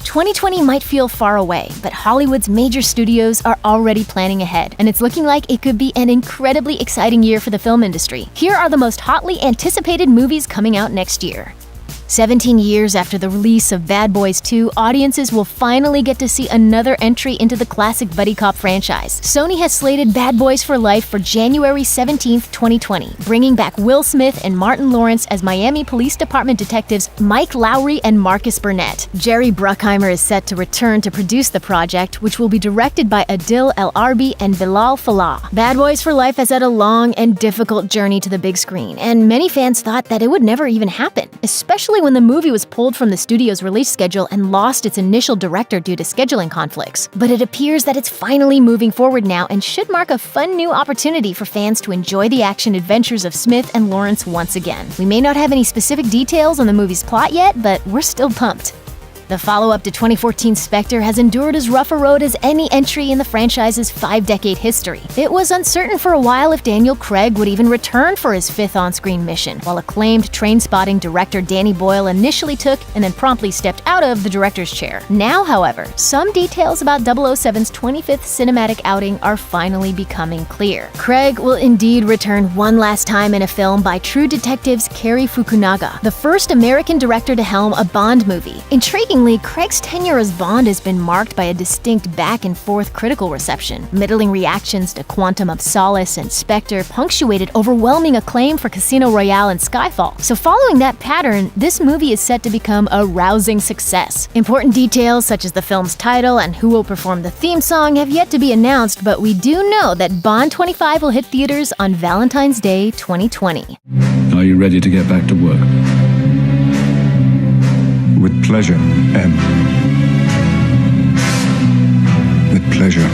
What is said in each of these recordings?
2020 might feel far away, but Hollywood's major studios are already planning ahead, and it's looking like it could be an incredibly exciting year for the film industry. Here are the most hotly anticipated movies coming out next year. 17 years after the release of Bad Boys 2, audiences will finally get to see another entry into the classic buddy cop franchise. Sony has slated Bad Boys for Life for January 17, 2020, bringing back Will Smith and Martin Lawrence as Miami Police Department detectives Mike Lowrey and Marcus Burnett. Jerry Bruckheimer is set to return to produce the project, which will be directed by Adil El Arbi and Bilal Fallah. Bad Boys for Life has had a long and difficult journey to the big screen, and many fans thought that it would never even happen, especially when the movie was pulled from the studio's release schedule and lost its initial director due to scheduling conflicts. But it appears that it's finally moving forward now and should mark a fun new opportunity for fans to enjoy the action adventures of Smith and Lawrence once again. We may not have any specific details on the movie's plot yet, but we're still pumped. The follow-up to 2014 Spectre has endured as rough a road as any entry in the franchise's 5-decade history. It was uncertain for a while if Daniel Craig would even return for his 5th on-screen mission, while acclaimed Trainspotting director Danny Boyle initially took and then promptly stepped out of the director's chair. Now, however, some details about 007's 25th cinematic outing are finally becoming clear. Craig will indeed return one last time in a film by True Detective's Cary Fukunaga, the first American director to helm a Bond movie. Intriguingly, Craig's tenure as Bond has been marked by a distinct back-and-forth critical reception. Middling reactions to Quantum of Solace and Spectre punctuated overwhelming acclaim for Casino Royale and Skyfall. So following that pattern, this movie is set to become a rousing success. Important details such as the film's title and who will perform the theme song have yet to be announced, but we do know that Bond 25 will hit theaters on Valentine's Day 2020. Are you ready to get back to work? With pleasure, M. With pleasure.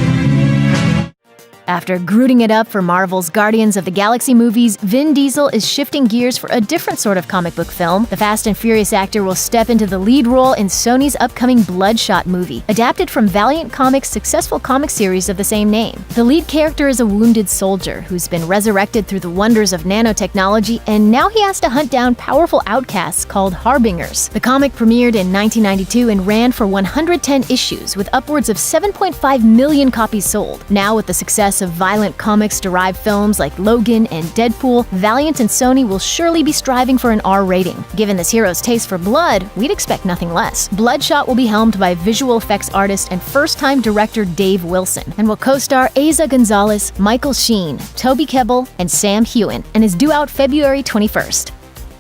After grooting it up for Marvel's Guardians of the Galaxy movies, Vin Diesel is shifting gears for a different sort of comic book film. The Fast and Furious actor will step into the lead role in Sony's upcoming Bloodshot movie, adapted from Valiant Comics' successful comic series of the same name. The lead character is a wounded soldier who's been resurrected through the wonders of nanotechnology, and now he has to hunt down powerful outcasts called Harbingers. The comic premiered in 1992 and ran for 110 issues, with upwards of 7.5 million copies sold. Now, with the success of Violent Comics-derived films like Logan and Deadpool, Valiant and Sony will surely be striving for an R rating. Given this hero's taste for blood, we'd expect nothing less. Bloodshot will be helmed by visual effects artist and first-time director Dave Wilson, and will co-star Eiza Gonzalez, Michael Sheen, Toby Kebbell, and Sam Heughan, and is due out February 21st.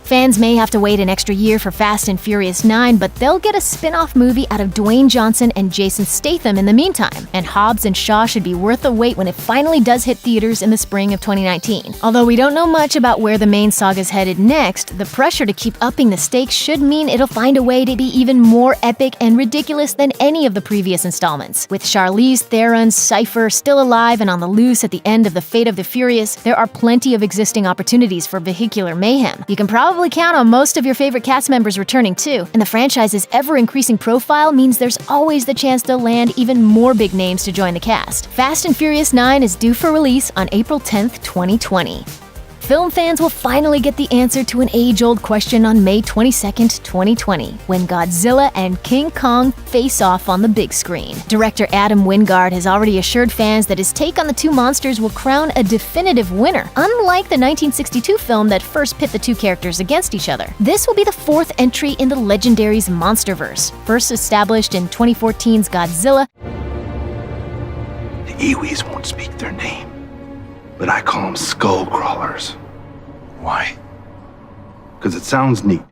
Fans may have to wait an extra year for Fast and Furious 9, but they'll get a spin-off movie out of Dwayne Johnson and Jason Statham in the meantime, and Hobbs and Shaw should be worth the wait when it finally does hit theaters in the spring of 2019. Although we don't know much about where the main saga's headed next, the pressure to keep upping the stakes should mean it'll find a way to be even more epic and ridiculous than any of the previous installments. With Charlize Theron's Cypher still alive and on the loose at the end of The Fate of the Furious, there are plenty of existing opportunities for vehicular mayhem. You can probably count on most of your favorite cast members returning too, and the franchise's ever-increasing profile means there's always the chance to land even more big names to join the cast. Fast and Furious 9 is due for release on April 10th, 2020. Film fans will finally get the answer to an age-old question on May 22nd, 2020, when Godzilla and King Kong face off on the big screen. Director Adam Wingard has already assured fans that his take on the two monsters will crown a definitive winner, unlike the 1962 film that first pit the two characters against each other. This will be the 4th entry in the Legendary's Monsterverse, first established in 2014's Godzilla. The Iwis won't speak their name, but I call them skull crawlers. Why? Because it sounds neat.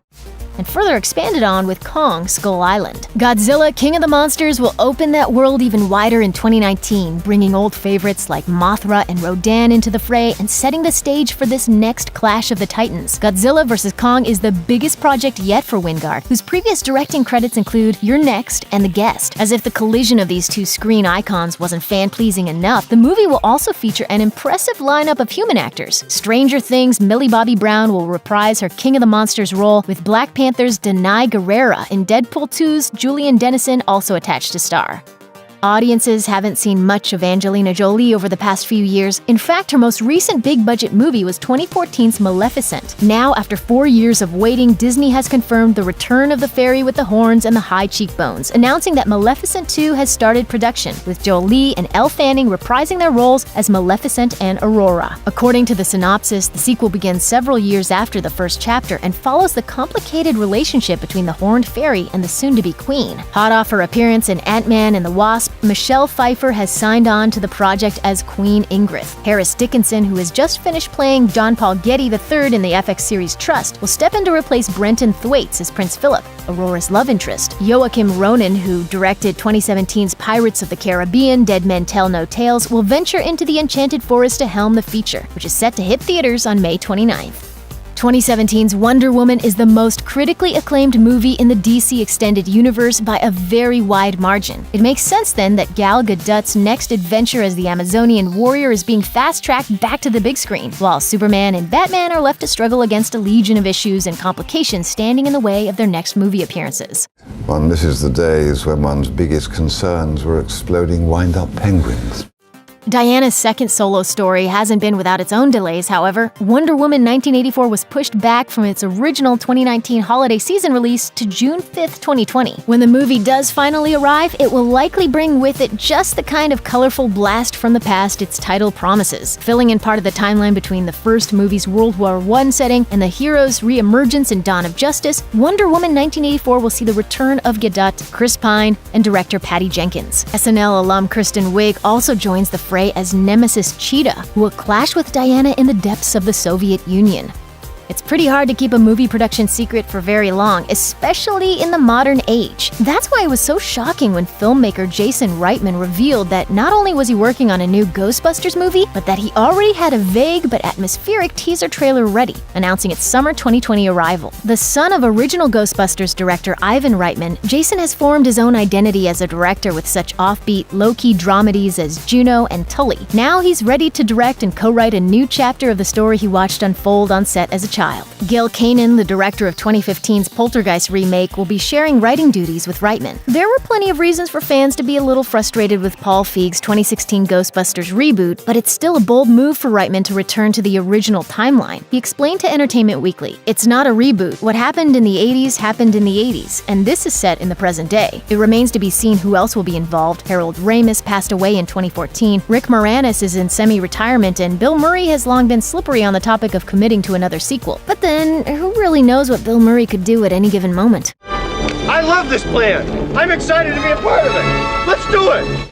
And further expanded on with Kong Skull Island. Godzilla, King of the Monsters will open that world even wider in 2019, bringing old favorites like Mothra and Rodan into the fray and setting the stage for this next clash of the Titans. Godzilla vs. Kong is the biggest project yet for Wingard, whose previous directing credits include You're Next and The Guest. As if the collision of these two screen icons wasn't fan-pleasing enough, the movie will also feature an impressive lineup of human actors. Stranger Things' Millie Bobby Brown will reprise her King of the Monsters role, with Black Panther's Denai Guerrera in Deadpool 2's Julian Dennison also attached to star. Audiences haven't seen much of Angelina Jolie over the past few years. In fact, her most recent big-budget movie was 2014's Maleficent. Now, after 4 years of waiting, Disney has confirmed the return of the fairy with the horns and the high cheekbones, announcing that Maleficent 2 has started production, with Jolie and Elle Fanning reprising their roles as Maleficent and Aurora. According to the synopsis, the sequel begins several years after the first chapter and follows the complicated relationship between the horned fairy and the soon-to-be queen. Hot off her appearance in Ant-Man and the Wasp, Michelle Pfeiffer has signed on to the project as Queen Ingrid. Harris Dickinson, who has just finished playing John Paul Getty III in the FX series Trust, will step in to replace Brenton Thwaites as Prince Philip, Aurora's love interest. Joachim Ronan, who directed 2017's Pirates of the Caribbean: Dead Men Tell No Tales, will venture into the Enchanted Forest to helm the feature, which is set to hit theaters on May 29th. 2017's Wonder Woman is the most critically acclaimed movie in the DC Extended Universe by a very wide margin. It makes sense then that Gal Gadot's next adventure as the Amazonian warrior is being fast-tracked back to the big screen, while Superman and Batman are left to struggle against a legion of issues and complications standing in the way of their next movie appearances. One misses the days when one's biggest concerns were exploding wind-up penguins. Diana's second solo story hasn't been without its own delays, however. Wonder Woman 1984 was pushed back from its original 2019 holiday season release to June 5th, 2020. When the movie does finally arrive, it will likely bring with it just the kind of colorful blast from the past its title promises. Filling in part of the timeline between the first movie's World War I setting and the hero's re-emergence in Dawn of Justice, Wonder Woman 1984 will see the return of Gadot, Chris Pine, and director Patty Jenkins. SNL alum Kristen Wiig also joins the fray as Nemesis Cheetah, who will clash with Diana in the depths of the Soviet Union. It's pretty hard to keep a movie production secret for very long, especially in the modern age. That's why it was so shocking when filmmaker Jason Reitman revealed that not only was he working on a new Ghostbusters movie, but that he already had a vague but atmospheric teaser trailer ready, announcing its summer 2020 arrival. The son of original Ghostbusters director Ivan Reitman, Jason has formed his own identity as a director with such offbeat, low-key dramedies as Juno and Tully. Now he's ready to direct and co-write a new chapter of the story he watched unfold on set as a child. Gil Kanan, the director of 2015's Poltergeist remake, will be sharing writing duties with Reitman. There were plenty of reasons for fans to be a little frustrated with Paul Feig's 2016 Ghostbusters reboot, but it's still a bold move for Reitman to return to the original timeline. He explained to Entertainment Weekly, "It's not a reboot. What happened in the 80s happened in the 80s, and this is set in the present day. It remains to be seen who else will be involved. Harold Ramis passed away in 2014, Rick Moranis is in semi-retirement, and Bill Murray has long been slippery on the topic of committing to another sequel. But then, who really knows what Bill Murray could do at any given moment?" I love this plan. I'm excited to be a part of it. Let's do it.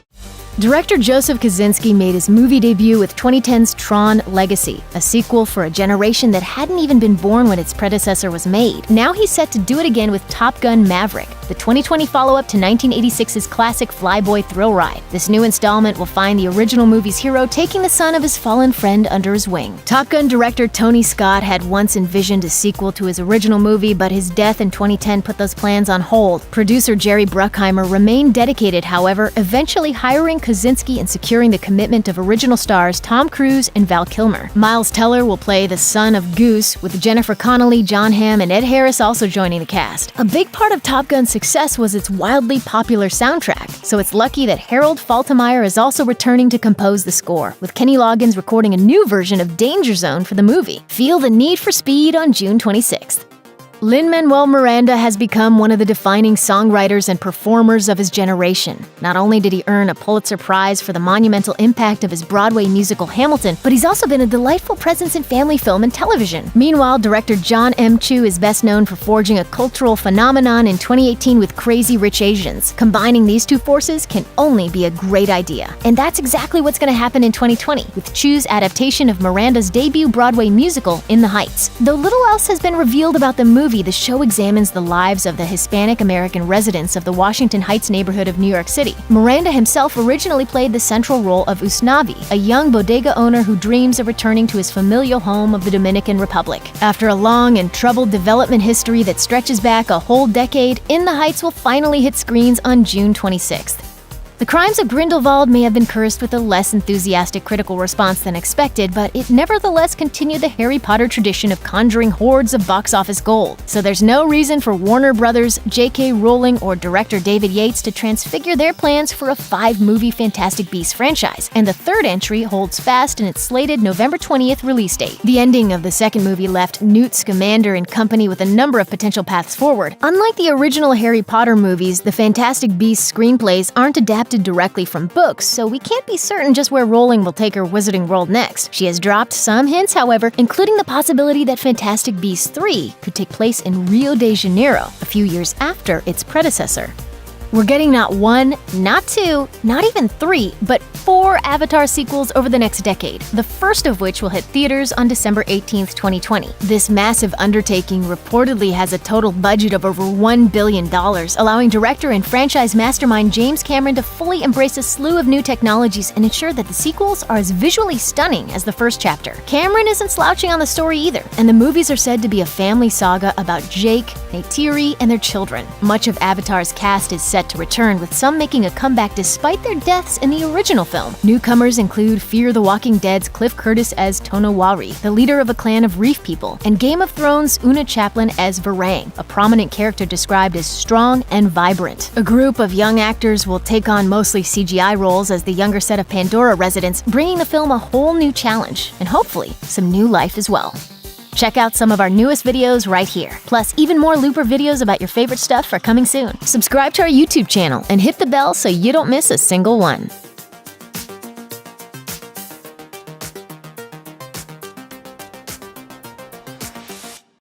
Director Joseph Kosinski made his movie debut with 2010's Tron Legacy, a sequel for a generation that hadn't even been born when its predecessor was made. Now he's set to do it again with Top Gun Maverick, the 2020 follow-up to 1986's classic Flyboy thrill ride. This new installment will find the original movie's hero taking the son of his fallen friend under his wing. Top Gun director Tony Scott had once envisioned a sequel to his original movie, but his death in 2010 put those plans on hold. Producer Jerry Bruckheimer remained dedicated, however, eventually hiring Kosinski and securing the commitment of original stars Tom Cruise and Val Kilmer. Miles Teller will play the son of Goose, with Jennifer Connelly, John Hamm, and Ed Harris also joining the cast. A big part of Top Gun's success was its wildly popular soundtrack, so it's lucky that Harold Faltermeyer is also returning to compose the score, with Kenny Loggins recording a new version of Danger Zone for the movie. Feel the Need for Speed on June 26th. Lin-Manuel Miranda has become one of the defining songwriters and performers of his generation. Not only did he earn a Pulitzer Prize for the monumental impact of his Broadway musical Hamilton, but he's also been a delightful presence in family film and television. Meanwhile, director John M. Chu is best known for forging a cultural phenomenon in 2018 with Crazy Rich Asians. Combining these two forces can only be a great idea. And that's exactly what's going to happen in 2020, with Chu's adaptation of Miranda's debut Broadway musical, In the Heights. Though little else has been revealed about the movie, the show examines the lives of the Hispanic American residents of the Washington Heights neighborhood of New York City. Miranda himself originally played the central role of Usnavi, a young bodega owner who dreams of returning to his familial home of the Dominican Republic. After a long and troubled development history that stretches back a whole decade, In the Heights will finally hit screens on June 26th. The Crimes of Grindelwald may have been cursed with a less enthusiastic critical response than expected, but it nevertheless continued the Harry Potter tradition of conjuring hordes of box office gold. So there's no reason for Warner Brothers, J.K. Rowling, or director David Yates to transfigure their plans for a 5-movie Fantastic Beasts franchise, and the third entry holds fast in its slated November 20th release date. The ending of the second movie left Newt Scamander and company with a number of potential paths forward. Unlike the original Harry Potter movies, the Fantastic Beasts screenplays aren't adapted directly from books, so we can't be certain just where Rowling will take her Wizarding World next. She has dropped some hints, however, including the possibility that Fantastic Beasts 3 could take place in Rio de Janeiro, a few years after its predecessor. We're getting not 1, not 2, not even 3, but 4 Avatar sequels over the next decade, the first of which will hit theaters on December 18th, 2020. This massive undertaking reportedly has a total budget of over $1 billion, allowing director and franchise mastermind James Cameron to fully embrace a slew of new technologies and ensure that the sequels are as visually stunning as the first chapter. Cameron isn't slouching on the story either, and the movies are said to be a family saga about Jake, Neytiri, and their children. Much of Avatar's cast is set to return, with some making a comeback despite their deaths in the original film. Newcomers include Fear the Walking Dead's Cliff Curtis as Tonowari, the leader of a clan of reef people, and Game of Thrones' Una Chaplin as Varang, a prominent character described as strong and vibrant. A group of young actors will take on mostly CGI roles as the younger set of Pandora residents, bringing the film a whole new challenge, and hopefully some new life as well. Check out some of our newest videos right here. Plus, even more Looper videos about your favorite stuff are coming soon. Subscribe to our YouTube channel and hit the bell so you don't miss a single one.